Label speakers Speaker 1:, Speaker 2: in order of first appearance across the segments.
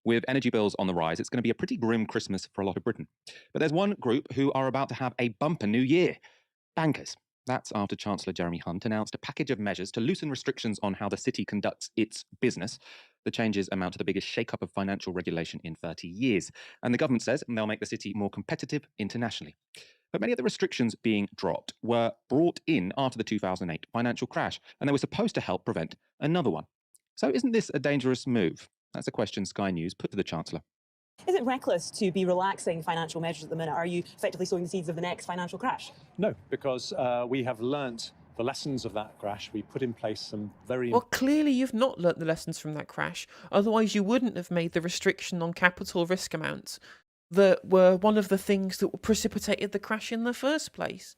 Speaker 1: With energy bills on the rise, it's going to be a pretty grim Christmas for a lot of Britain. But there's one group who are about to have a bumper new year: bankers. That's after Chancellor Jeremy Hunt announced a package of measures to loosen restrictions on how the city conducts its business. The changes amount to the biggest shake-up of financial regulation in 30 years. And the government says they'll make the city more competitive internationally. But many of the restrictions being dropped were brought in after the 2008 financial crash, and they were supposed to help prevent another one. So isn't this a dangerous move? That's a question Sky News put to the Chancellor.
Speaker 2: Is it reckless to be relaxing financial measures at the minute? Are you effectively sowing the seeds of the next financial crash?
Speaker 3: No, because we have learnt the lessons of that crash. We put in place some very...
Speaker 4: Well, clearly you've not learnt the lessons from that crash. Otherwise you wouldn't have made the restriction on capital risk amounts that were one of the things that precipitated the crash in the first place.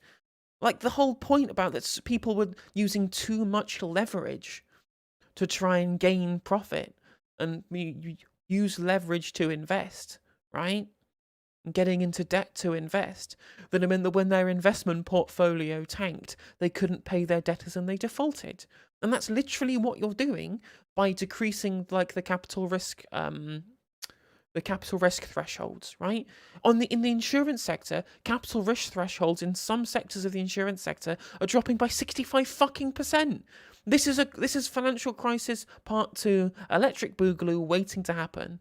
Speaker 4: Like, the whole point about that, people were using too much leverage to try and gain profit, and you use leverage to invest, right? And getting into debt to invest. That it meant that when their investment portfolio tanked, they couldn't pay their debtors and they defaulted. And that's literally what you're doing by decreasing, like, the capital risk thresholds, right? In the insurance sector, capital risk thresholds in some sectors of the insurance sector are dropping by 65%. This is financial crisis part 2, electric boogaloo waiting to happen.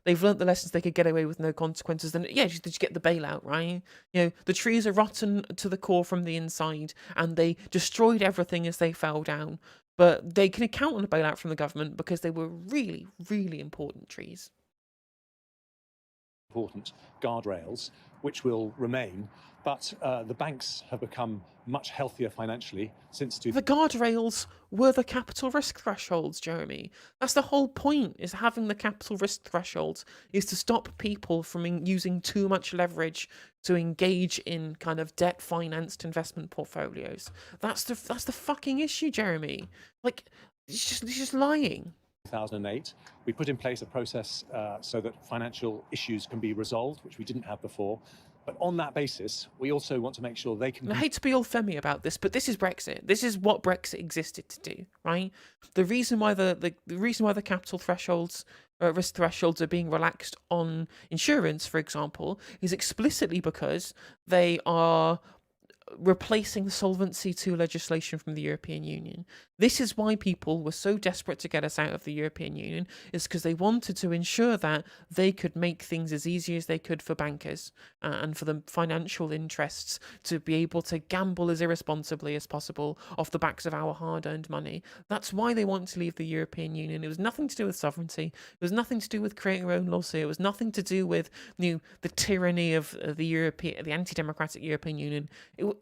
Speaker 4: They've learnt the lessons they could get away with no consequences. Then, yeah, just get the bailout, right? You know, the trees are rotten to the core from the inside, and they destroyed everything as they fell down. But they can count on a bailout from the government because they were really, really important trees.
Speaker 3: Important guardrails, which will remain, but the banks have become much healthier financially since...
Speaker 4: The guardrails were the capital risk thresholds, Jeremy. That's the whole point, is having the capital risk thresholds, is to stop people from using too much leverage to engage in kind of debt-financed investment portfolios. That's the fucking issue, Jeremy. Like, it's just lying.
Speaker 3: 2008, we put in place a process so that financial issues can be resolved, which we didn't have before. But on that basis, we also want to make sure they can...
Speaker 4: I hate to be all femmy about this, but this is Brexit. This is what Brexit existed to do, right? The reason why the reason why the capital thresholds, risk thresholds, are being relaxed on insurance, for example, is explicitly because they are replacing the Solvency II legislation from the European Union. This is why people were so desperate to get us out of the European Union, is because they wanted to ensure that they could make things as easy as they could for bankers and for the financial interests to be able to gamble as irresponsibly as possible off the backs of our hard-earned money. That's why they want to leave the European Union. It was nothing to do with sovereignty. It was nothing to do with creating our own laws. It was nothing to do with the tyranny of the anti-democratic European Union.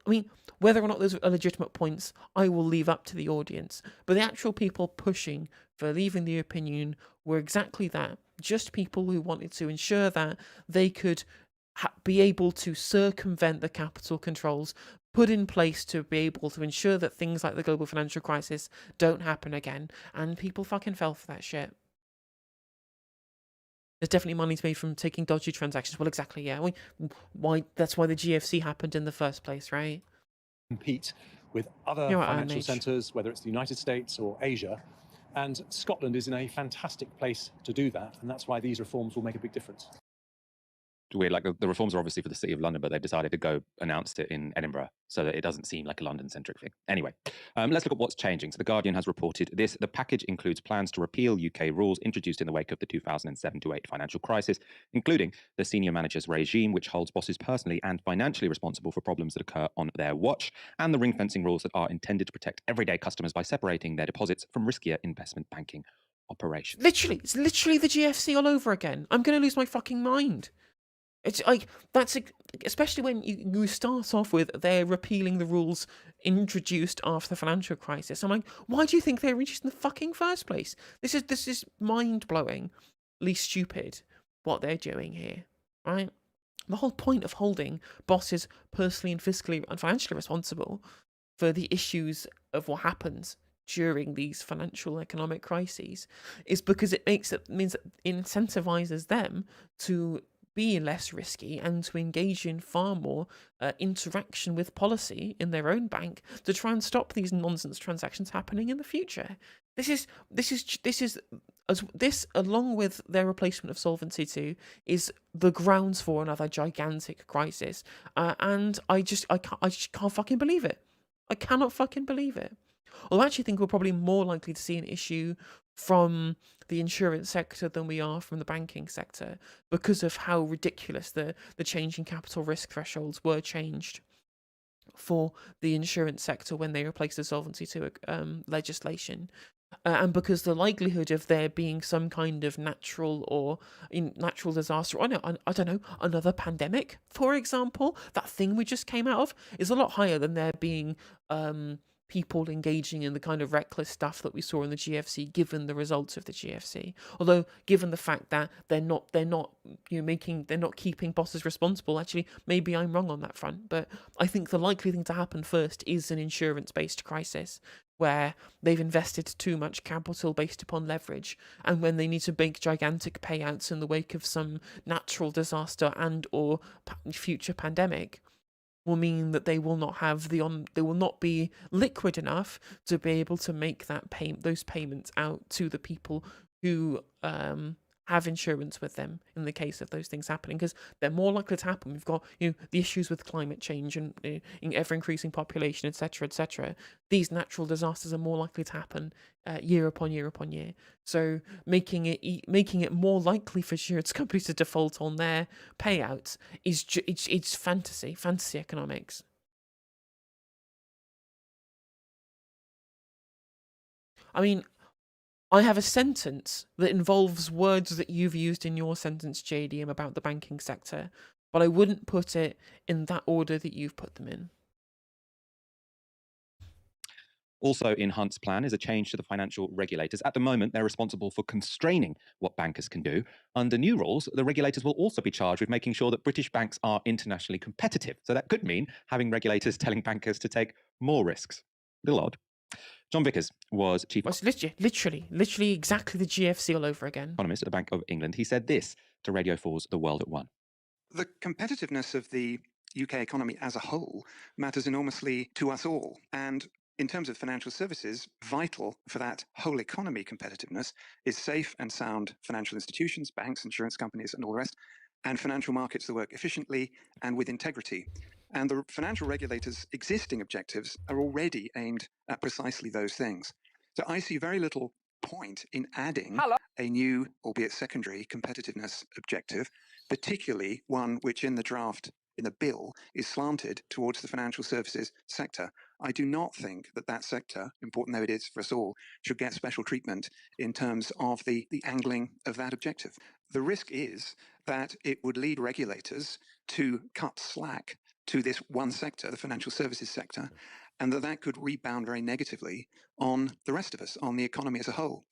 Speaker 4: I mean, whether or not those are legitimate points, I will leave up to the audience. But the actual people pushing for leaving the European Union were exactly that. Just people who wanted to ensure that they could be able to circumvent the capital controls put in place to be able to ensure that things like the global financial crisis don't happen again. And people fucking fell for that shit. There's definitely money to be made from taking dodgy transactions. Well, exactly, yeah. That's why the GFC happened in the first place, right?
Speaker 3: Compete with other financial centres, whether it's the United States or Asia. And Scotland is in a fantastic place to do that. And that's why these reforms will make a big difference.
Speaker 1: Weird, like the reforms are obviously for the City of London, but they've decided to go announce it in Edinburgh so that it doesn't seem like a London-centric thing. Anyway, let's look at what's changing. So The Guardian has reported this. The package includes plans to repeal UK rules introduced in the wake of the 2007-8 financial crisis, including the senior managers regime, which holds bosses personally and financially responsible for problems that occur on their watch, and the ring-fencing rules that are intended to protect everyday customers by separating their deposits from riskier investment banking operations.
Speaker 4: It's literally the GFC all over again. I'm going to lose my fucking mind. It's like, that's especially when you start off with they're repealing the rules introduced after the financial crisis. I'm like, why do you think they were introduced in the fucking first place? This is mind-blowingly stupid what they're doing here, right? The whole point of holding bosses personally and fiscally and financially responsible for the issues of what happens during these financial economic crises is because it means that it incentivizes them to be less risky and to engage in far more interaction with policy in their own bank to try and stop these nonsense transactions happening in the future. This is this, along with their replacement of Solvency II, is the grounds for another gigantic crisis. And I just can't fucking believe it. I cannot fucking believe it. Although I actually think we're probably more likely to see an issue from the insurance sector than we are from the banking sector, because of how ridiculous the change in capital risk thresholds were changed for the insurance sector when they replaced the Solvency II legislation. And because the likelihood of there being some kind of natural disaster, I don't know, another pandemic, for example, that thing we just came out of, is a lot higher than there being people engaging in the kind of reckless stuff that we saw in the GFC, given the results of the GFC. Although, given the fact that they're not keeping bosses responsible, actually, maybe I'm wrong on that front. But I think the likely thing to happen first is an insurance-based crisis, where they've invested too much capital based upon leverage, and when they need to make gigantic payouts in the wake of some natural disaster and or future pandemic, will mean that they will not have they will not be liquid enough to be able to make those payments out to the people who have insurance with them in the case of those things happening, because they're more likely to happen. We've got the issues with climate change and ever increasing population, etc., etc. These natural disasters are more likely to happen year upon year upon year. So making it more likely for insurance companies to default on their payouts is it's fantasy economics. I mean, I have a sentence that involves words that you've used in your sentence, JDM, about the banking sector, but I wouldn't put it in that order that you've put them in.
Speaker 1: Also in Hunt's plan is a change to the financial regulators. At the moment, they're responsible for constraining what bankers can do. Under new rules, the regulators will also be charged with making sure that British banks are internationally competitive. So that could mean having regulators telling bankers to take more risks. A little odd. John Vickers was chief
Speaker 4: literally exactly the GFC all over again.
Speaker 1: Economist at the Bank of England. He said this to Radio 4's The World at One.
Speaker 5: The competitiveness of the UK economy as a whole matters enormously to us all. And in terms of financial services, vital for that whole economy competitiveness is safe and sound financial institutions, banks, insurance companies, and all the rest, and financial markets that work efficiently and with integrity. And the financial regulators' existing objectives are already aimed at precisely those things. So I see very little point in adding a new, albeit secondary, competitiveness objective, particularly one which in the draft, in the bill, is slanted towards the financial services sector. I do not think that sector, important though it is for us all, should get special treatment in terms of the angling of that objective. The risk is that it would lead regulators to cut slack to this one sector, the financial services sector, and that could rebound very negatively on the rest of us, on the economy as a whole.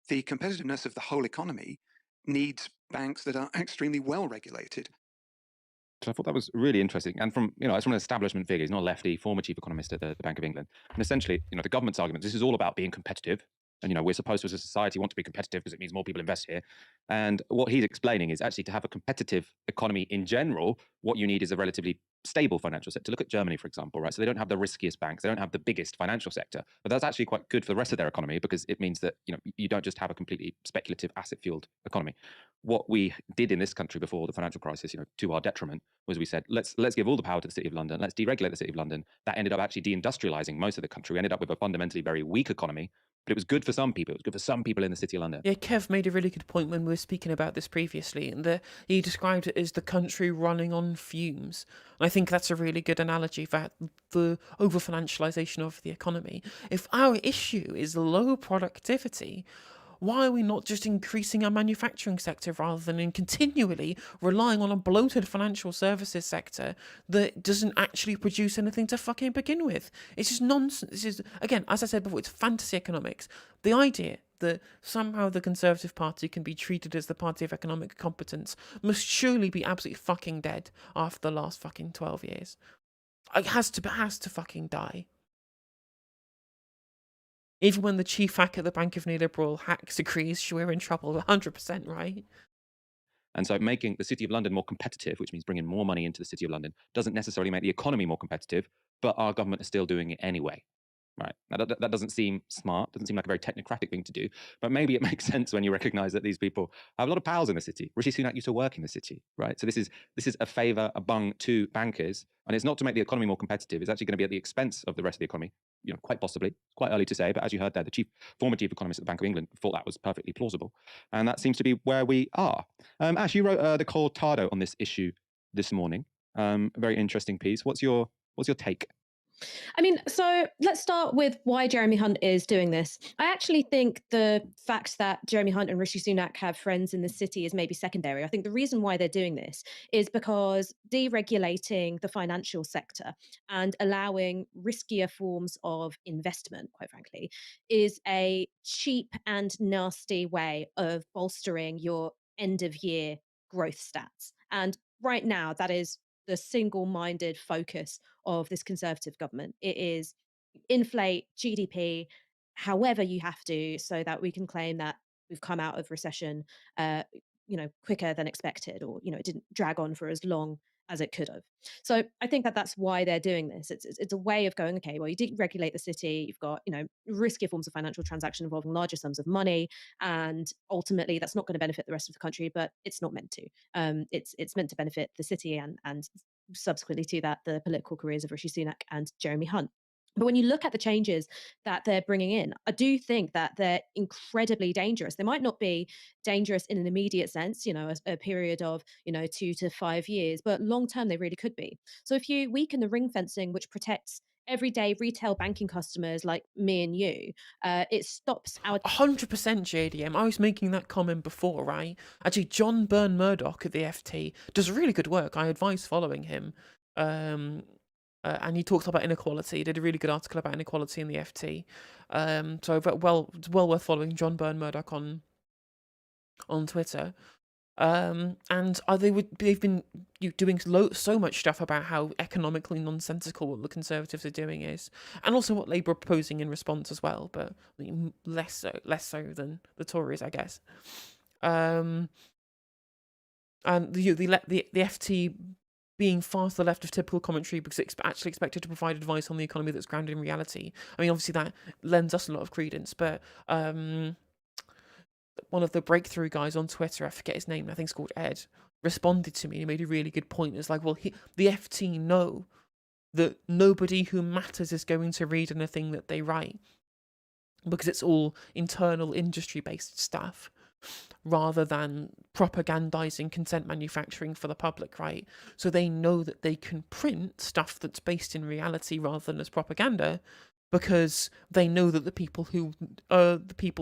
Speaker 5: The competitiveness of the whole economy needs banks that are extremely well regulated.
Speaker 1: So I thought that was really interesting. And from, it's from an establishment figure. He's not a lefty, former chief economist at the Bank of England. And essentially, the government's argument, this is all about being competitive. And, we're supposed to, as a society, want to be competitive because it means more people invest here. And what he's explaining is actually to have a competitive economy in general, what you need is a relatively stable financial sector. Look at Germany, for example, right? So they don't have the riskiest banks. They don't have the biggest financial sector. But that's actually quite good for the rest of their economy, because it means that, you don't just have a completely speculative asset-fueled economy. What we did in this country before the financial crisis, to our detriment, was we said, let's give all the power to the City of London. Let's deregulate the City of London. That ended up actually deindustrializing most of the country. We ended up with a fundamentally very weak economy. But it was good for some people. It was good for some people in the City of London.
Speaker 4: Yeah, Kev made a really good point when we were speaking about this previously, and he described it as the country running on fumes. And I think that's a really good analogy for the over-financialisation of the economy. If our issue is low productivity, why are we not just increasing our manufacturing sector rather than in continually relying on a bloated financial services sector that doesn't actually produce anything to fucking begin with? It's just nonsense. This is, again, as I said before, it's fantasy economics. The idea that somehow the Conservative Party can be treated as the party of economic competence must surely be absolutely fucking dead after the last fucking 12 years. It has to fucking die. Even when the chief hack at the Bank of Neoliberal Hacks agrees, we're in trouble 100%, right?
Speaker 1: And so making the City of London more competitive, which means bringing more money into the City of London, doesn't necessarily make the economy more competitive, but our government is still doing it anyway. Right. Now, that doesn't seem smart, doesn't seem like a very technocratic thing to do, but maybe it makes sense when you recognize that these people have a lot of pals in the city. Rishi Sunak used to work in the city, right? So this is a favor, a bung to bankers, and it's not to make the economy more competitive. It's actually going to be at the expense of the rest of the economy, quite possibly. It's quite early to say, but as you heard there, the former chief economist at the Bank of England thought that was perfectly plausible, and that seems to be where we are. Ash, you wrote the Cortado on this issue this morning. A very interesting piece. What's your take?
Speaker 6: I mean, so let's start with why Jeremy Hunt is doing this. I actually think the fact that Jeremy Hunt and Rishi Sunak have friends in the city is maybe secondary. I think the reason why they're doing this is because deregulating the financial sector and allowing riskier forms of investment, quite frankly, is a cheap and nasty way of bolstering your end of year growth stats. And right now, that is the single-minded focus of this Conservative government. It is inflate GDP however you have to, so that we can claim that we've come out of recession, quicker than expected, or it didn't drag on for as long as it could have. So I think that that's why they're doing this. It's a way of going, okay, well, you deregulate the city, you've got riskier forms of financial transaction involving larger sums of money, and ultimately that's not going to benefit the rest of the country, but it's not meant to. It's meant to benefit the city and subsequently to that, the political careers of Rishi Sunak and Jeremy Hunt. But when you look at the changes that they're bringing in, I do think that they're incredibly dangerous. They might not be dangerous in an immediate sense, a period of, 2 to 5 years, but long term, they really could be. So if you weaken the ring fencing, which protects everyday retail banking customers like me and you, it stops our
Speaker 4: 100% JDM. I was making that comment before, right? Actually, John Byrne Murdoch at the FT does really good work. I advise following him. And he talks about inequality. He did a really good article about inequality in the FT. So it's well worth following John Byrne Murdoch on Twitter. And they've been doing so much stuff about how economically nonsensical what the Conservatives are doing is, and also what Labour are proposing in response as well, but less so than the Tories, I guess. And the FT being far to the left of typical commentary because it's actually expected to provide advice on the economy that's grounded in reality. I mean, obviously that lends us a lot of credence, but one of the breakthrough guys on Twitter, I forget his name, I think it's called Ed, responded to me and made a really good point. It's like, well, the FT know that nobody who matters is going to read anything that they write because it's all internal industry-based stuff rather than propagandizing consent manufacturing for the public, right? So they know that they can print stuff that's based in reality rather than as propaganda, because they know that the people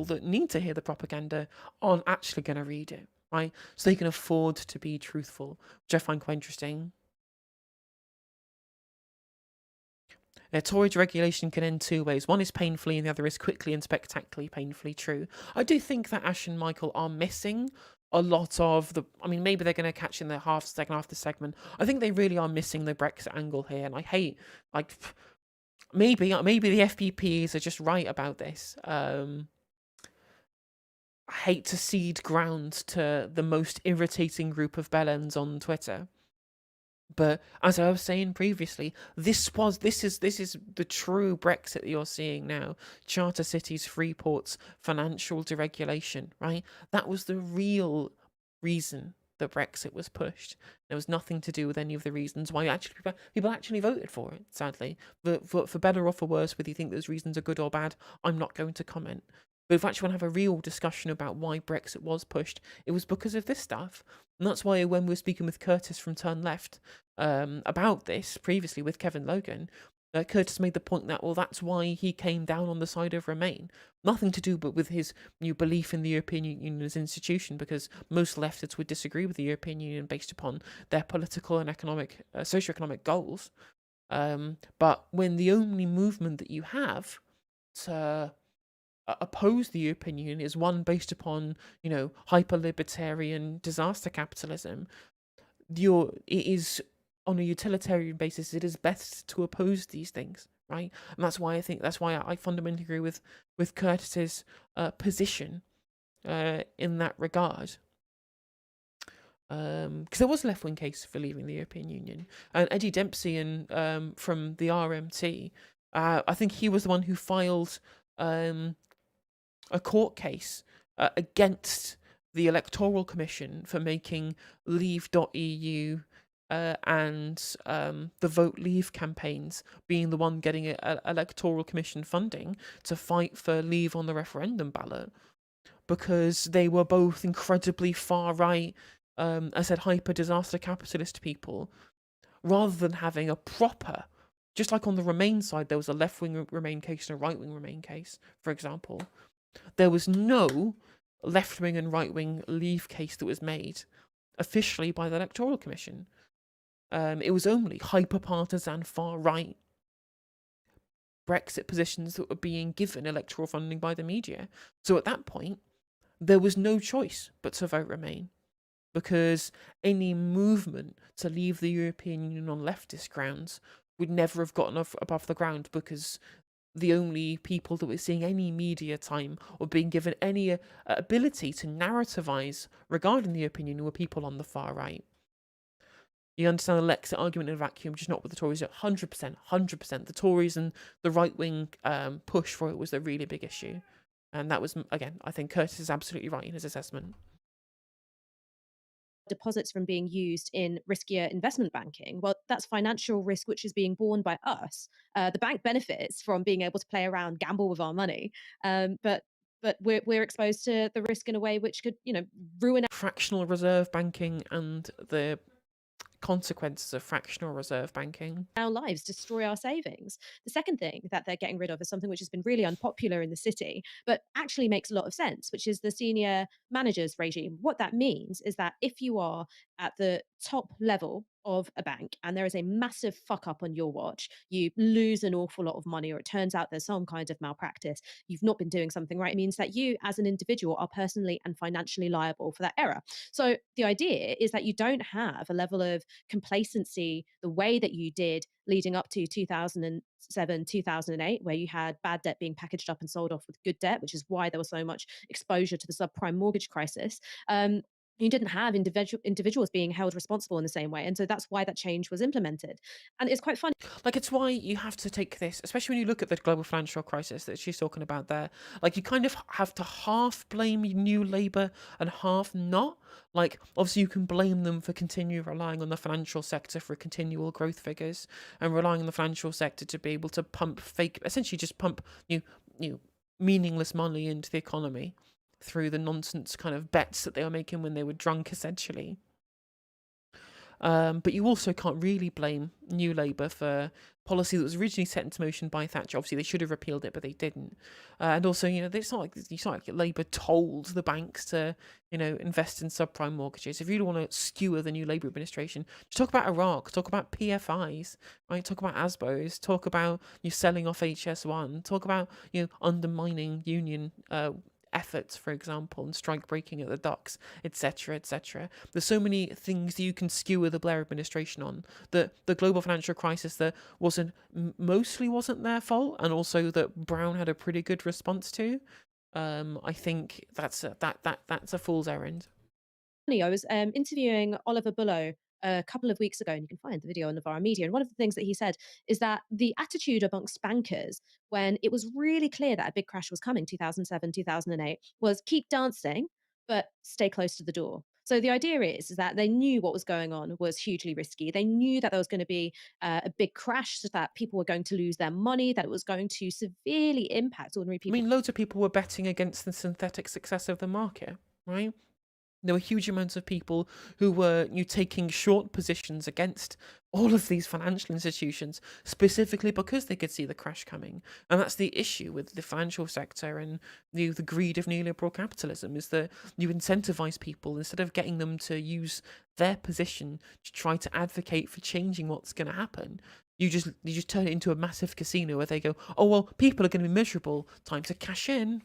Speaker 4: that need to hear the propaganda aren't actually going to read it, right? So they can afford to be truthful, which I find quite interesting. Tory deregulation can end two ways. One is painfully and the other is quickly and spectacularly painfully true. I do think that Ash and Michael are missing a lot of the... I mean, maybe they're going to catch in the second half of the segment. I think they really are missing the Brexit angle here, and I hate... Maybe the FPPs are just right about this. I hate to cede ground to the most irritating group of bellends on Twitter. But as I was saying previously, this is the true Brexit that you're seeing now. Charter cities, free ports, financial deregulation, right? That was the real reason that Brexit was pushed. There was nothing to do with any of the reasons why people actually voted for it, sadly. But for better or for worse, whether you think those reasons are good or bad, I'm not going to comment. But if you actually want to have a real discussion about why Brexit was pushed, it was because of this stuff. And that's why when we were speaking with Curtis from Turn Left about this previously with Kevin Logan, Curtis made the point that, well, that's why he came down on the side of Remain. Nothing to do but with his new belief in the European Union as an institution, because most leftists would disagree with the European Union based upon their political and socioeconomic goals. But when the only movement that you have to oppose the European Union is one based upon, hyper-libertarian disaster capitalism, it is on a utilitarian basis, it is best to oppose these things, right? And that's why I fundamentally agree with Curtis's position in that regard. Because there was a left-wing case for leaving the European Union, and Eddie Dempsey from the RMT I think he was the one who filed a court case against the Electoral Commission for making Leave.eu and the Vote Leave campaigns being the one getting Electoral Commission funding to fight for Leave on the referendum ballot, because they were both incredibly far-right, I said, hyper-disaster capitalist people, rather than having a proper, just like on the Remain side, there was a left-wing Remain case and a right-wing Remain case, for example. There was no left-wing and right-wing Leave case that was made officially by the Electoral Commission. It was only hyper-partisan, far-right Brexit positions that were being given electoral funding by the media. So at that point, there was no choice but to vote Remain, because any movement to leave the European Union on leftist grounds would never have gotten above the ground, because the only people that were seeing any media time or being given any ability to narrativize regarding the opinion were people on the far right. You understand the Lexit argument in a vacuum, just not with the Tories. 100%, 100%. The Tories and the right-wing push for it was a really big issue. And that was, again, I think Curtis is absolutely right in his assessment.
Speaker 6: Deposits from being used in riskier investment banking, well, that's financial risk which is being borne by us. The bank benefits from being able to play around, gamble with our money, but we're exposed to the risk in a way which could, ruin
Speaker 4: fractional reserve banking and the consequences of fractional reserve banking.
Speaker 6: Our lives, destroy our savings. The second thing that they're getting rid of is something which has been really unpopular in the city, but actually makes a lot of sense, which is the senior managers regime. What that means is that if you are at the top level of a bank and there is a massive fuck up on your watch, you lose an awful lot of money, or it turns out there's some kind of malpractice, you've not been doing something right, it means that you as an individual are personally and financially liable for that error. So the idea is that you don't have a level of complacency the way that you did leading up to 2007, 2008, where you had bad debt being packaged up and sold off with good debt, which is why there was so much exposure to the subprime mortgage crisis. You didn't have individuals being held responsible in the same way. And so that's why that change was implemented. And it's quite funny.
Speaker 4: Like, it's why you have to take this, especially when you look at the global financial crisis that she's talking about there. Like, you kind of have to half blame New Labour and half not. Like, obviously, you can blame them for continuing relying on the financial sector for continual growth figures and relying on the financial sector to be able to pump essentially just pump meaningless money into the economy through the nonsense kind of bets that they were making when they were drunk, essentially. But you also can't really blame New Labour for policy that was originally set into motion by Thatcher. Obviously, they should have repealed it, but they didn't. And also, it's not like Labour told the banks to, invest in subprime mortgages. If you don't want to skewer the New Labour administration, just talk about Iraq, talk about PFIs, right? Talk about ASBOs, talk about you selling off HS1, talk about undermining union efforts, for example, and strike breaking at the docks, etc., etc. There's so many things that you can skewer the Blair administration on. The global financial crisis that mostly wasn't their fault, and also that Brown had a pretty good response to. I think that's a fool's errand.
Speaker 6: I was interviewing Oliver Bullough a couple of weeks ago, and you can find the video on Novara Media. And one of the things that he said is that the attitude amongst bankers, when it was really clear that a big crash was coming, 2007, 2008, was keep dancing, but stay close to the door. So the idea is that they knew what was going on was hugely risky. They knew that there was going to be a big crash, so that people were going to lose their money, that it was going to severely impact ordinary people.
Speaker 4: I mean, loads of people were betting against the synthetic success of the market, right? There were huge amounts of people who were taking short positions against all of these financial institutions, specifically because they could see the crash coming. And that's the issue with the financial sector and the greed of neoliberal capitalism, is that you incentivize people instead of getting them to use their position to try to advocate for changing what's going to happen. You just turn it into a massive casino where they go, oh, well, people are going to be miserable, time to cash in.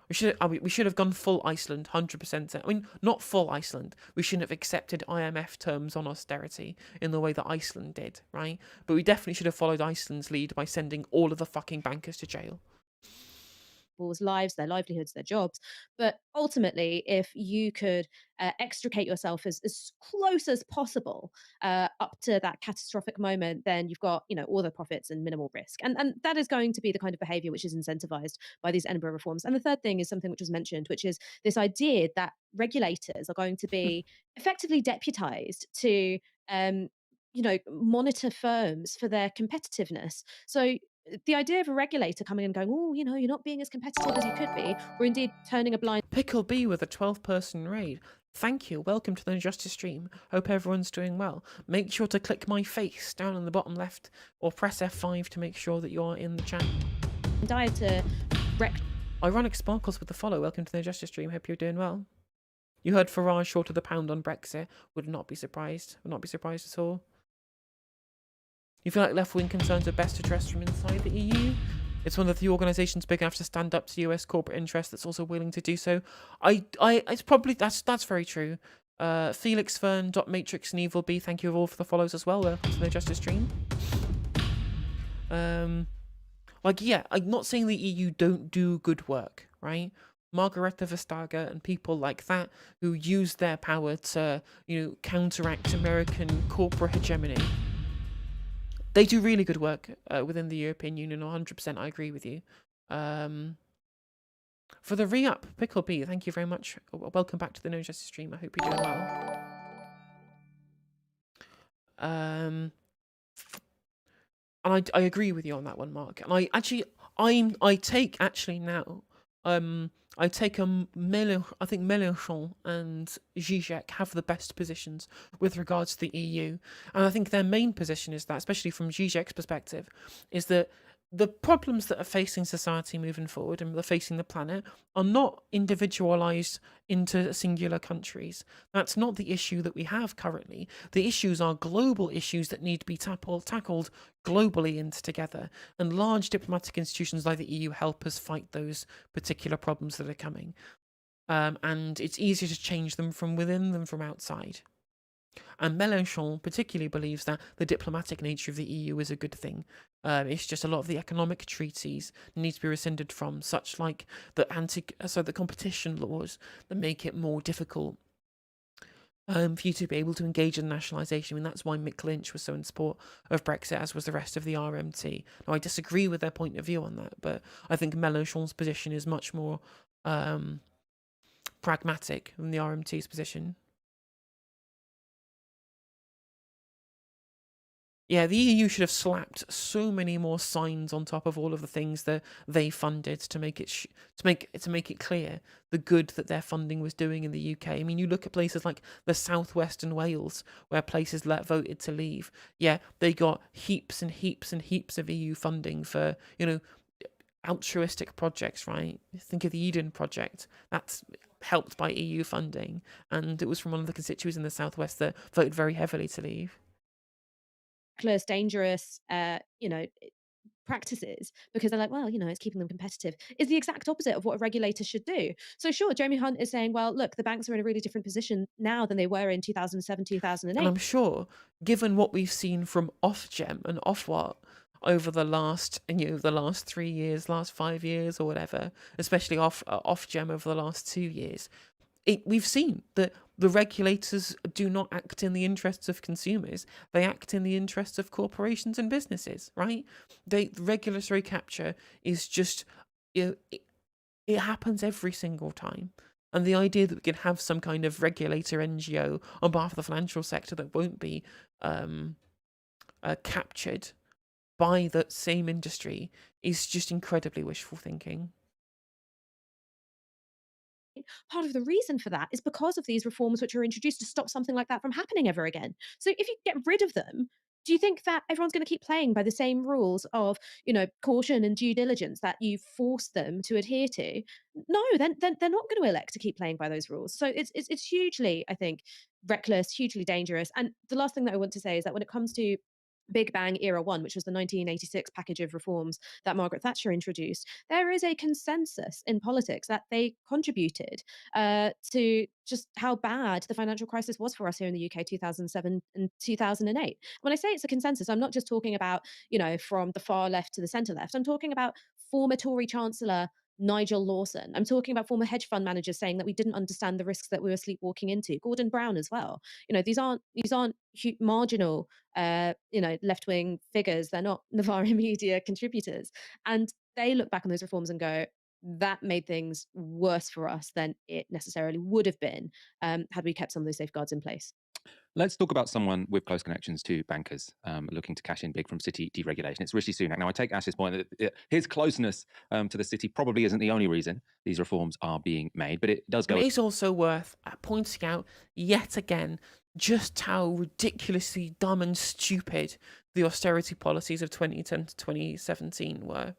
Speaker 4: We should have gone full Iceland, 100%. I mean, not full Iceland. We shouldn't have accepted IMF terms on austerity in the way that Iceland did, right? But we definitely should have followed Iceland's lead by sending all of the fucking bankers to jail.
Speaker 6: people's lives, their livelihoods, their jobs. But ultimately, if you could extricate yourself as close as possible up to that catastrophic moment, then you've got, all the profits and minimal risk. And that is going to be the kind of behavior which is incentivized by these Edinburgh reforms. And the third thing is something which was mentioned, which is this idea that regulators are going to be effectively deputized to monitor firms for their competitiveness. So the idea of a regulator coming and going, oh, you're not being as competitive as you could be, or indeed turning a blind.
Speaker 4: Pickle B with a 12-person raid. Thank you. Welcome to the Injustice stream. Hope everyone's doing well. Make sure to click my face down in the bottom left, or press F5 to make sure that you are in the chat. Ironic Sparkles with the follow. Welcome to the Injustice stream. Hope you're doing well. You heard Farage short of the pound on Brexit. Would not be surprised. Would not be surprised at all. You feel like left-wing concerns are best addressed from inside the EU? It's one of the few organisations big enough to stand up to US corporate interests that's also willing to do so. It's probably that's very true. Felix Fern, Matrix and Evil B, thank you all for the follows as well. Welcome to the Justice stream. I'm not saying the EU don't do good work, right? Margareta Vestager and people like that who use their power to, counteract American corporate hegemony. They do really good work within the European Union, 100%, I agree with you. For the re-up, Pickle B, thank you very much. Welcome back to the No Justice stream. I hope you're doing well. And I agree with you on that one, Mark. And I take I think Mélenchon and Zizek have the best positions with regards to the EU. And I think their main position is that, especially from Zizek's perspective, is that the problems that are facing society moving forward and are facing the planet are not individualized into singular countries. That's not the issue that we have currently. The issues are global issues that need to be tackled globally and together. And large diplomatic institutions like the EU help us fight those particular problems that are coming. And it's easier to change them from within than from outside. And Mélenchon particularly believes that the diplomatic nature of the EU is a good thing. It's just a lot of the economic treaties need to be rescinded from, such like the competition laws that make it more difficult for you to be able to engage in nationalisation. I mean, that's why Mick Lynch was so in support of Brexit, as was the rest of the RMT. Now, I disagree with their point of view on that, but I think Mélenchon's position is much more pragmatic than the RMT's position. Yeah, the EU should have slapped so many more signs on top of all of the things that they funded to make it clear the good that their funding was doing in the UK. I mean, you look at places like the Southwest and Wales, where places voted to leave. Yeah, they got heaps and heaps and heaps of EU funding for, altruistic projects, right? Think of the Eden Project. That's helped by EU funding, and it was from one of the constituents in the Southwest that voted very heavily to leave.
Speaker 6: Dangerous, practices, because they're like, well, it's keeping them competitive, is the exact opposite of what a regulator should do. So sure, Jeremy Hunt is saying, well, look, the banks are in a really different position now than they were in 2007, 2008.
Speaker 4: And I'm sure, given what we've seen from Ofgem and Ofwat over the last 3 years, last 5 years or whatever, especially Ofgem over the last 2 years, we've seen that the regulators do not act in the interests of consumers. They act in the interests of corporations and businesses, right? The regulatory capture is just, it happens every single time. And the idea that we can have some kind of regulator NGO on behalf of the financial sector that won't be captured by the same industry is just incredibly wishful thinking.
Speaker 6: Part of the reason for that is because of these reforms which are introduced to stop something like that from happening ever again. So if you get rid of them, do you think that everyone's going to keep playing by the same rules of, caution and due diligence that you force them to adhere to? No, then they're not going to elect to keep playing by those rules. So it's hugely, I think, reckless, hugely dangerous. And the last thing that I want to say is that when it comes to Big Bang Era 1, which was the 1986 package of reforms that Margaret Thatcher introduced, there is a consensus in politics that they contributed to just how bad the financial crisis was for us here in the UK 2007 and 2008. When I say it's a consensus, I'm not just talking about, from the far left to the centre left. I'm talking about former Tory Chancellor Nigel Lawson. I'm talking about former hedge fund managers saying that we didn't understand the risks that we were sleepwalking into. Gordon Brown as well. These aren't marginal, left-wing figures. They're not Novara media contributors, and they look back on those reforms and go, that made things worse for us than it necessarily would have been had we kept some of those safeguards in place.
Speaker 1: Let's talk about someone with close connections to bankers looking to cash in big from city deregulation. It's Rishi Sunak. Now, I take Ash's point that his closeness to the city probably isn't the only reason these reforms are being made, but it does go...
Speaker 4: It is also worth pointing out yet again just how ridiculously dumb and stupid the austerity policies of 2010 to 2017 were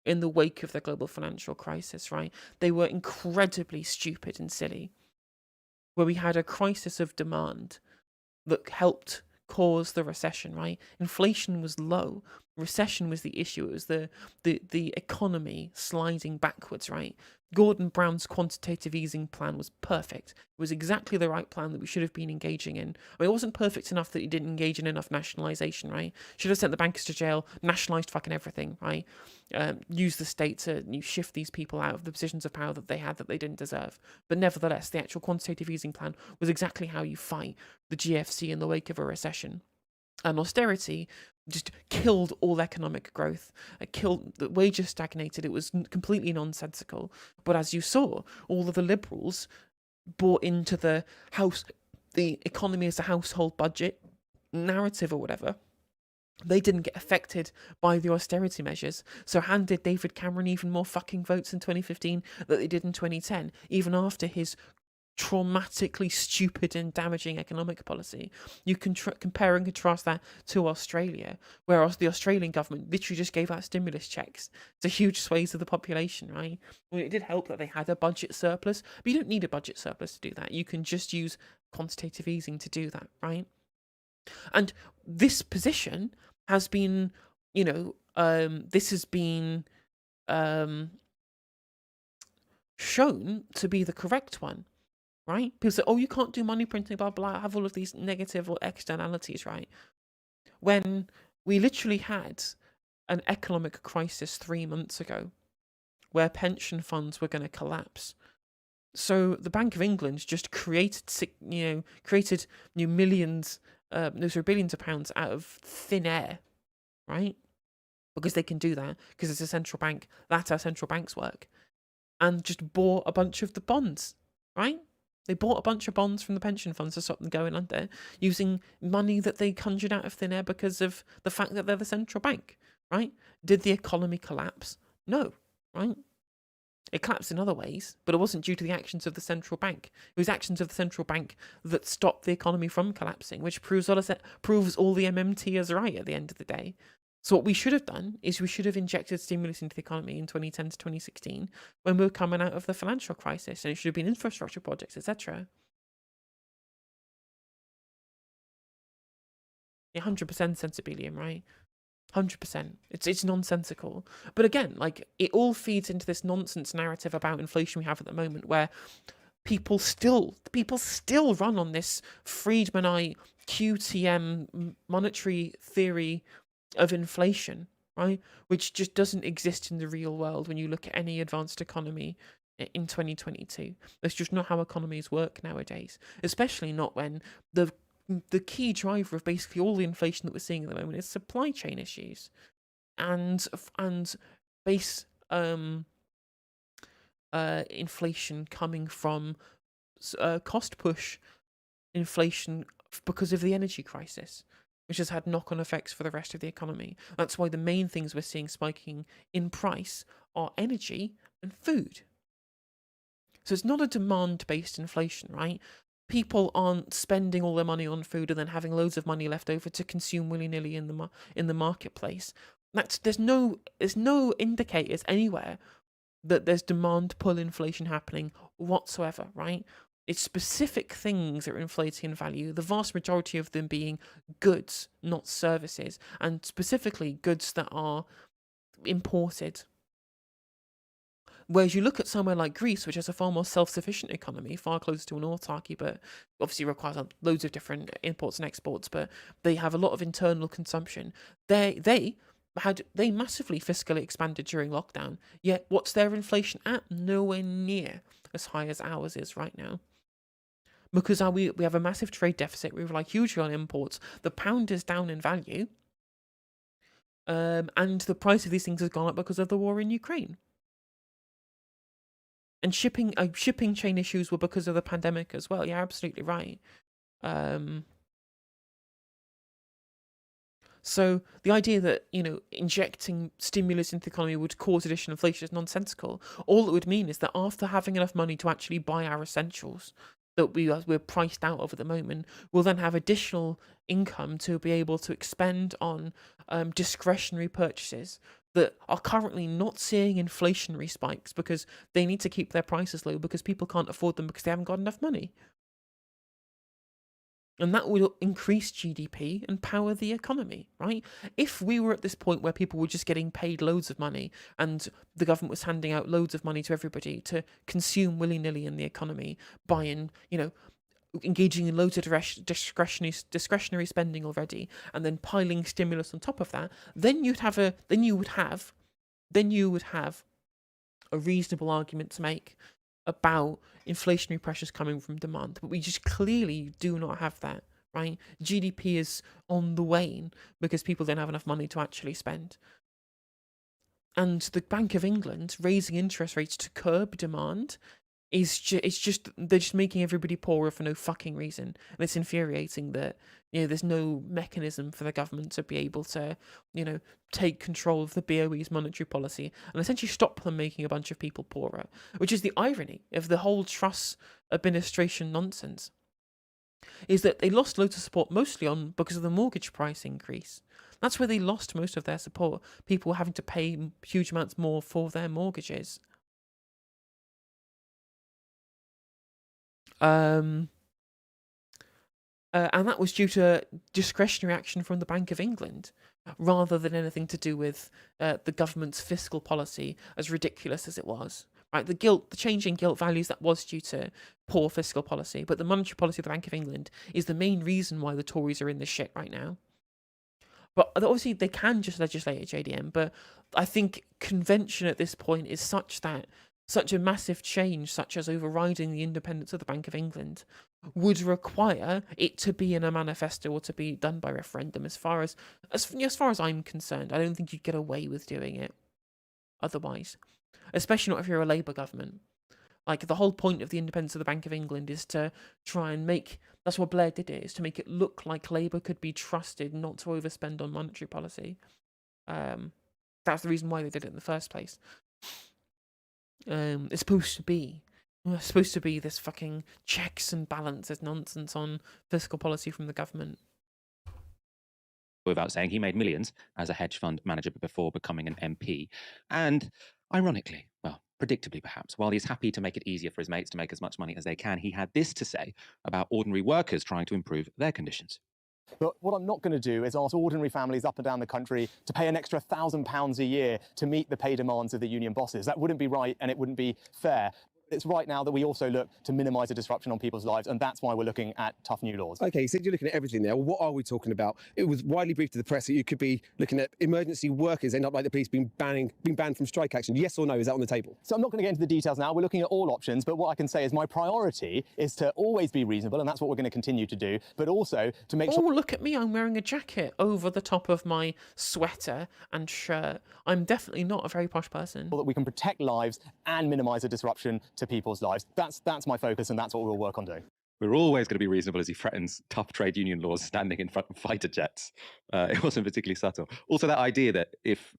Speaker 4: in the wake of the global financial crisis, right? They were incredibly stupid and silly, where we had a crisis of demand that helped cause the recession, right? Inflation was low. Recession was the issue. It was the economy sliding backwards, right? Gordon Brown's quantitative easing plan was perfect. It was exactly the right plan that we should have been engaging in. I mean, it wasn't perfect enough that he didn't engage in enough nationalisation, right? Should have sent the bankers to jail, nationalised fucking everything, right? Use the state to shift these people out of the positions of power that they had that they didn't deserve. But nevertheless, the actual quantitative easing plan was exactly how you fight the GFC in the wake of a recession. And austerity just killed all economic growth. The wages stagnated. It was completely nonsensical. But as you saw, all of the liberals bought into the economy as a household budget narrative or whatever. They didn't get affected by the austerity measures, so handed David Cameron even more fucking votes in 2015 that they did in 2010, even after his traumatically stupid and damaging economic policy. You can compare and contrast that to Australia, whereas the Australian government literally just gave out stimulus checks to huge swathes of the population, right? Well, it did help that they had a budget surplus, but you don't need a budget surplus to do that. You can just use quantitative easing to do that, right? And this position has been, this has been shown to be the correct one. Right? People say, oh, you can't do money printing, blah, blah, have all of these negative or externalities, right? When we literally had an economic crisis 3 months ago where pension funds were going to collapse. So the Bank of England just created billions of pounds out of thin air, right? Because they can do that, because it's a central bank. That's how central banks work. And just bought a bunch of the bonds, right? They bought a bunch of bonds from the pension funds to stop them going under, using money that they conjured out of thin air because of the fact that they're the central bank, right? Did the economy collapse? No, right? It collapsed in other ways, but it wasn't due to the actions of the central bank. It was actions of the central bank that stopped the economy from collapsing, which proves all the MMT is right at the end of the day. So what we should have done is we should have injected stimulus into the economy in 2010 to 2016 when we were coming out of the financial crisis, and it should have been infrastructure projects, etc. 100% sensibilium, right? 100%. It's nonsensical. But again, it all feeds into this nonsense narrative about inflation we have at the moment, where people still run on this Friedmanite QTM monetary theory of inflation, right? Which just doesn't exist in the real world when you look at any advanced economy in 2022. That's just not how economies work nowadays, especially not when the key driver of basically all the inflation that we're seeing at the moment is supply chain issues and base inflation coming from cost push inflation because of the energy crisis, which has had knock-on effects for the rest of the economy. That's why the main things we're seeing spiking in price are energy and food. So it's not a demand-based inflation, right? People aren't spending all their money on food and then having loads of money left over to consume willy-nilly in the marketplace. There's no indicators anywhere that there's demand pull inflation happening whatsoever, right? It's specific things that are inflating in value, the vast majority of them being goods, not services, and specifically goods that are imported. Whereas you look at somewhere like Greece, which has a far more self-sufficient economy, far closer to an autarky, but obviously requires loads of different imports and exports, but they have a lot of internal consumption. They they massively fiscally expanded during lockdown. Yet what's their inflation at? Nowhere near as high as ours is right now. Because we have a massive trade deficit, we rely hugely on imports, the pound is down in value, and the price of these things has gone up because of the war in Ukraine. And shipping chain issues were because of the pandemic as well. You're absolutely right. So the idea that, injecting stimulus into the economy would cause additional inflation is nonsensical. All it would mean is that after having enough money to actually buy our essentials that we're priced out of at the moment, we'll then have additional income to be able to expend on discretionary purchases that are currently not seeing inflationary spikes because they need to keep their prices low because people can't afford them because they haven't got enough money. And that will increase GDP and power the economy, right? If we were at this point where people were just getting paid loads of money and the government was handing out loads of money to everybody to consume willy-nilly in the economy, buying, engaging in loads of discretionary spending already, and then piling stimulus on top of that, then you would have a reasonable argument to make about inflationary pressures coming from demand, but we just clearly do not have that, right? GDP is on the wane because people don't have enough money to actually spend. And the Bank of England raising interest rates to curb demand they're just making everybody poorer for no fucking reason. And it's infuriating that, there's no mechanism for the government to be able to, take control of the BOE's monetary policy and essentially stop them making a bunch of people poorer, which is the irony of the whole Truss administration nonsense, is that they lost loads of support mostly because of the mortgage price increase. That's where they lost most of their support. People having to pay huge amounts more for their mortgages. And that was due to discretionary action from the Bank of England, rather than anything to do with the government's fiscal policy, as ridiculous as it was. Right, the change in gilt values, that was due to poor fiscal policy, but the monetary policy of the Bank of England is the main reason why the Tories are in this shit right now. But obviously they can just legislate at JDM, but I think convention at this point is such a massive change, such as overriding the independence of the Bank of England, would require it to be in a manifesto or to be done by referendum. As far as I'm concerned, I don't think you'd get away with doing it otherwise, especially not if you're a Labour government. Like, the whole point of the independence of the Bank of England is to try and that's what Blair did, is to make it look like Labour could be trusted not to overspend on monetary policy. That's the reason why they did it in the first place. It's supposed to be this fucking checks and balances nonsense on fiscal policy from the government.
Speaker 1: Without saying, he made millions as a hedge fund manager before becoming an MP. And ironically, well, predictably perhaps, while he's happy to make it easier for his mates to make as much money as they can, he had this to say about ordinary workers trying to improve their conditions.
Speaker 7: But what I'm not going to do is ask ordinary families up and down the country to pay an extra £1,000 a year to meet the pay demands of the union bosses. That wouldn't be right, and it wouldn't be fair. It's right now that we also look to minimise the disruption on people's lives, and that's why we're looking at tough new laws.
Speaker 8: OK, so you're looking at everything there. Well, what are we talking about? It was widely briefed to the press that you could be looking at emergency workers end up like the police being banned from strike action. Yes or no? Is that on the table?
Speaker 7: So I'm not going to get into the details now. We're looking at all options, but what I can say is my priority is to always be reasonable, and that's what we're going to continue to do, but also to make sure...
Speaker 4: Oh, look at me. I'm wearing a jacket over the top of my sweater and shirt. I'm definitely not a very posh person.
Speaker 7: ...that we can protect lives and minimise the disruption to people's lives. That's my focus, and that's what we'll work on doing.
Speaker 1: We're always going to be reasonable as he threatens tough trade union laws standing in front of fighter jets. It wasn't particularly subtle. Also, that idea that if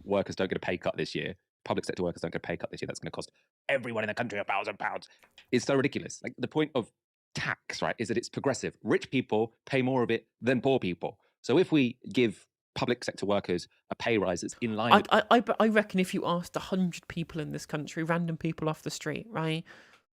Speaker 1: workers don't get a pay cut this year, public sector workers don't get a pay cut this year, that's going to cost everyone in the country £1,000, is so ridiculous. Like, the point of tax, right, is that it's progressive. Rich people pay more of it than poor people. So if we give public sector workers a pay rise that's in line...
Speaker 4: I reckon if you asked 100 people in this country, random people off the street, right,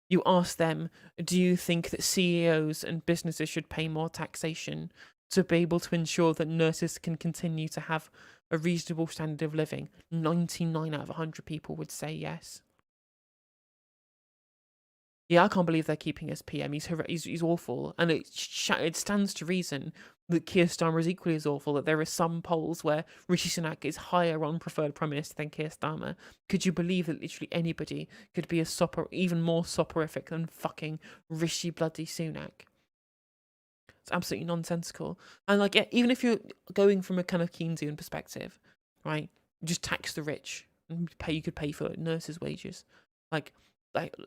Speaker 4: you ask them, do you think that CEOs and businesses should pay more taxation to be able to ensure that nurses can continue to have a reasonable standard of living? 99 out of 100 people would say yes. Yeah, I can't believe they're keeping his PM. He's awful, and it stands to reason that Keir Starmer is equally as awful, that there are some polls where Rishi Sunak is higher on preferred Prime Minister than Keir Starmer. Could you believe that literally anybody could be even more soporific than fucking Rishi bloody Sunak? It's absolutely nonsensical. And like, even if you're going from a kind of Keynesian perspective, right, just tax the rich and you could pay for nurses' wages. Like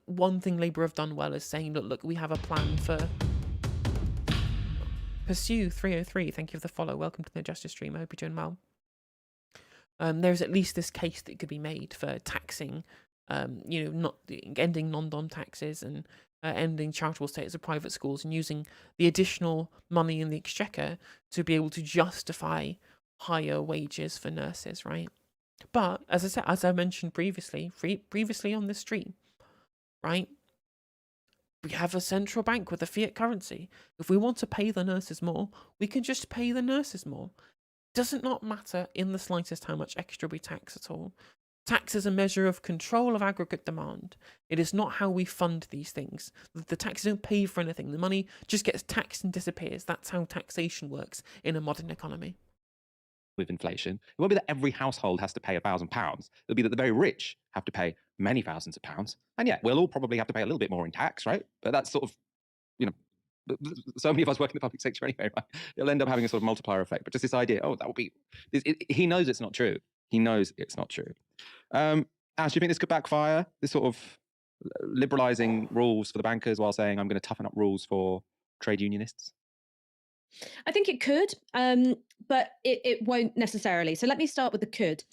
Speaker 4: one thing Labour have done well is saying, look, we have a plan for Pursue 303. Thank you for the follow. Welcome to the Justice Stream. I hope you're doing well. There's at least this case that could be made for taxing, not ending non-dom taxes and ending charitable status of private schools and using the additional money in the exchequer to be able to justify higher wages for nurses, right? But as I mentioned previously on this stream, right? We have a central bank with a fiat currency. If we want to pay the nurses more, we can just pay the nurses more. Does it not matter in the slightest how much extra we tax at all? Tax is a measure of control of aggregate demand. It is not how we fund these things. The taxes don't pay for anything. The money just gets taxed and disappears. That's how taxation works in a modern economy.
Speaker 1: With inflation, it won't be that every household has to pay £1,000. It'll be that the very rich have to pay many thousands of pounds. And yeah, we'll all probably have to pay a little bit more in tax, right? But that's sort of, so many of us work in the public sector anyway, right? It'll end up having a sort of multiplier effect. But just this idea, that will be, he knows it's not true. He knows it's not true. Ash, do you think this could backfire? This sort of liberalising rules for the bankers while saying, I'm going to toughen up rules for trade unionists?
Speaker 6: I think it could, but it won't necessarily. So let me start with the could.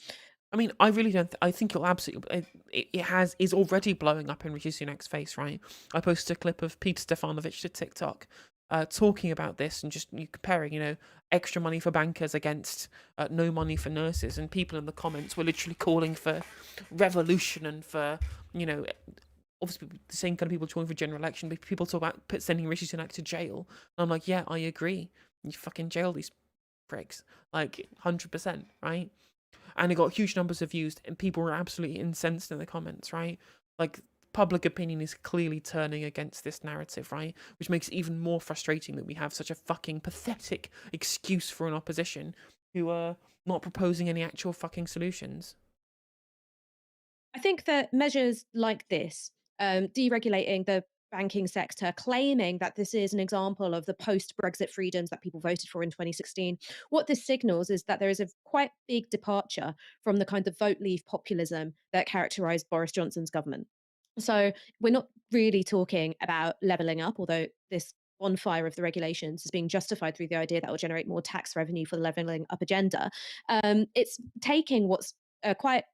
Speaker 4: I mean, I really don't. I think it'll absolutely. Is already blowing up in Rishi Sunak's face, right? I posted a clip of Peter Stefanovic to TikTok, talking about this and just comparing, extra money for bankers against no money for nurses, and people in the comments were literally calling for revolution and for, obviously the same kind of people calling for general election. But people talk about sending Rishi Sunak to jail, and I'm like, yeah, I agree. You fucking jail these pricks, like 100%, right? And it got huge numbers of views, and people were absolutely incensed in the comments, right? Like, public opinion is clearly turning against this narrative, right? Which makes it even more frustrating that we have such a fucking pathetic excuse for an opposition who are not proposing any actual fucking solutions.
Speaker 6: I think that measures like this, deregulating the banking sector, claiming that this is an example of the post-Brexit freedoms that people voted for in 2016. What this signals is that there is a quite big departure from the kind of vote leave populism that characterized Boris Johnson's government. So we're not really talking about levelling up, although this bonfire of the regulations is being justified through the idea that will generate more tax revenue for the levelling up agenda. It's taking what's quite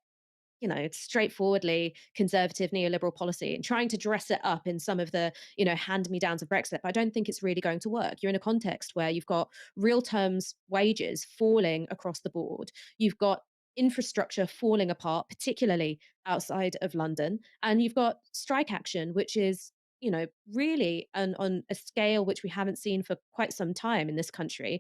Speaker 6: straightforwardly conservative neoliberal policy and trying to dress it up in some of the, hand-me-downs of Brexit. But I don't think it's really going to work. You're in a context where you've got real terms wages falling across the board. You've got infrastructure falling apart, particularly outside of London. And you've got strike action, which is really on a scale which we haven't seen for quite some time in this country,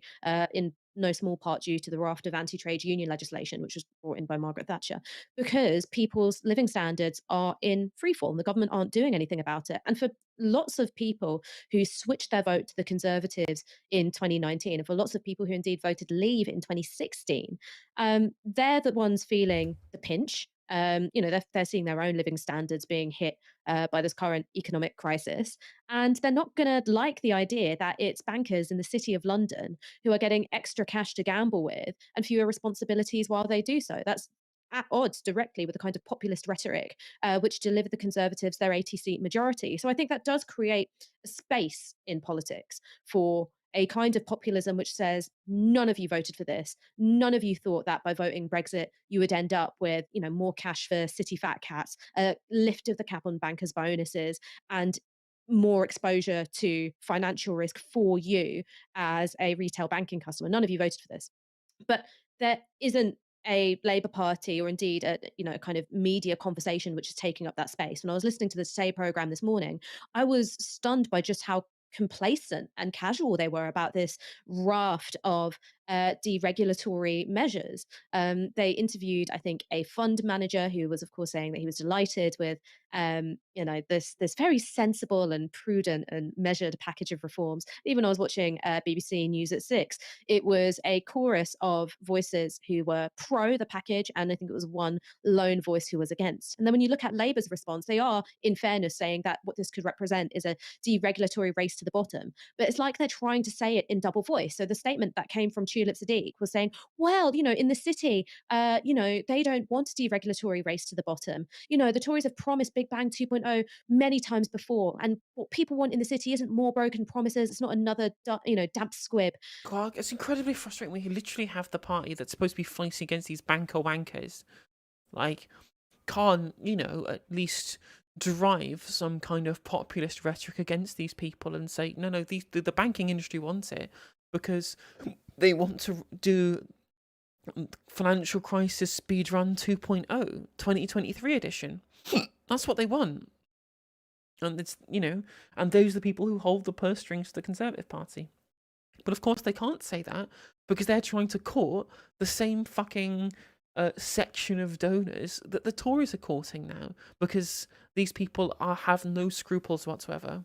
Speaker 6: in no small part due to the raft of anti-trade union legislation, which was brought in by Margaret Thatcher, because people's living standards are in freefall and the government aren't doing anything about it. And for lots of people who switched their vote to the Conservatives in 2019, and for lots of people who indeed voted Leave in 2016, they're the ones feeling the pinch. They're seeing their own living standards being hit by this current economic crisis. And they're not going to like the idea that it's bankers in the City of London who are getting extra cash to gamble with and fewer responsibilities while they do so. That's at odds directly with the kind of populist rhetoric which delivered the Conservatives their 80-seat majority. So I think that does create a space in politics for a kind of populism which says none of you voted for this, none of you thought that by voting Brexit you would end up with more cash for city fat cats, a lift of the cap on bankers' bonuses, and more exposure to financial risk for you as a retail banking customer. None of you voted for this. But there isn't a Labour Party or indeed a kind of media conversation which is taking up that space. When I was listening to the Today programme this morning, I was stunned by just how complacent and casual they were about this raft of deregulatory measures. They interviewed, I think, a fund manager who was, of course, saying that he was delighted with, this very sensible and prudent and measured package of reforms. Even I was watching BBC News at 6, it was a chorus of voices who were pro the package, and I think it was one lone voice who was against. And then when you look at Labour's response, they are, in fairness, saying that what this could represent is a deregulatory race to the bottom. But it's like they're trying to say it in double voice. So the statement that came from Tulip Sadiq was saying, well, in the city, they don't want a deregulatory race to the bottom. The Tories have promised Big Bang 2.0 many times before. And what people want in the city isn't more broken promises. It's not another, damp squib.
Speaker 4: God, it's incredibly frustrating when you literally have the party that's supposed to be fighting against these banker wankers, like, can't, at least drive some kind of populist rhetoric against these people and say, no, the banking industry wants it because they want to do financial crisis speedrun 2.0 2023 edition. That's what they want. And it's, and those are the people who hold the purse strings to the Conservative Party. But of course they can't say that because they're trying to court the same fucking section of donors that the Tories are courting now, because these people have no scruples whatsoever.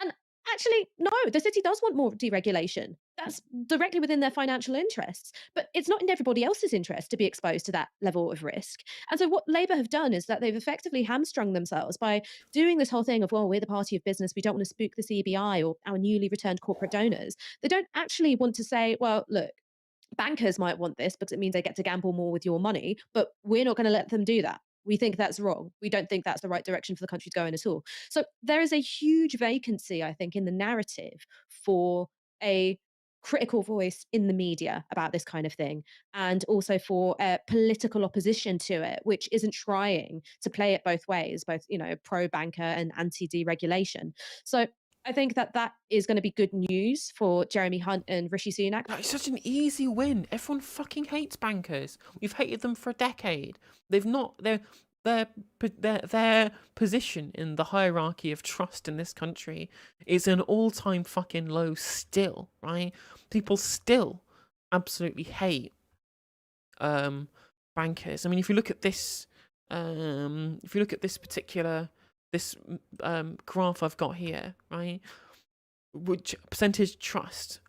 Speaker 6: And actually, no, the city does want more deregulation. That's directly within their financial interests. But it's not in everybody else's interest to be exposed to that level of risk. And so what Labour have done is that they've effectively hamstrung themselves by doing this whole thing of, well, we're the party of business, we don't want to spook the CBI or our newly returned corporate donors. They don't actually want to say, well, look, bankers might want this because it means they get to gamble more with your money, but we're not going to let them do that. We think that's wrong. We don't think that's the right direction for the country to go in at all. So there is a huge vacancy, I think, in the narrative for a critical voice in the media about this kind of thing, and also for political opposition to it, which isn't trying to play it both ways, both, pro banker and anti deregulation. So I think that is going to be good news for Jeremy Hunt and Rishi Sunak.
Speaker 4: It's such an easy win. Everyone fucking hates bankers. We've hated them for a decade. They've not their position in the hierarchy of trust in this country is an all-time fucking low still, right? People still absolutely hate bankers. I mean, if you look at this particular graph I've got here, right, which percentage trust,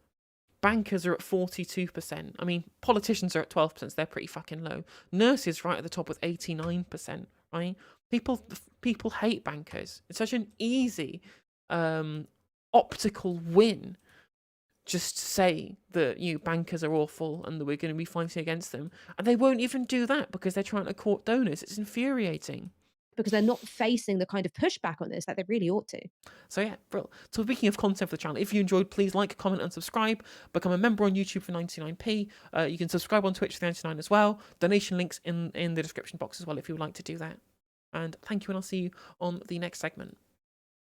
Speaker 4: bankers are at 42%. I mean, politicians are at 12%, so they're pretty fucking low. Nurses right at the top with 89%, right? People hate bankers. It's such an easy optical win just to say that bankers are awful and that we're going to be fighting against them. And they won't even do that because they're trying to court donors. It's infuriating.
Speaker 6: Because they're not facing the kind of pushback on this that they really ought to.
Speaker 4: So yeah, brilliant. So speaking of content for the channel, if you enjoyed, please like, comment and subscribe. Become a member on YouTube for 99p. You can subscribe on Twitch for 99 as well. Donation links in the description box as well if you would like to do that. And thank you, and I'll see you on the next segment.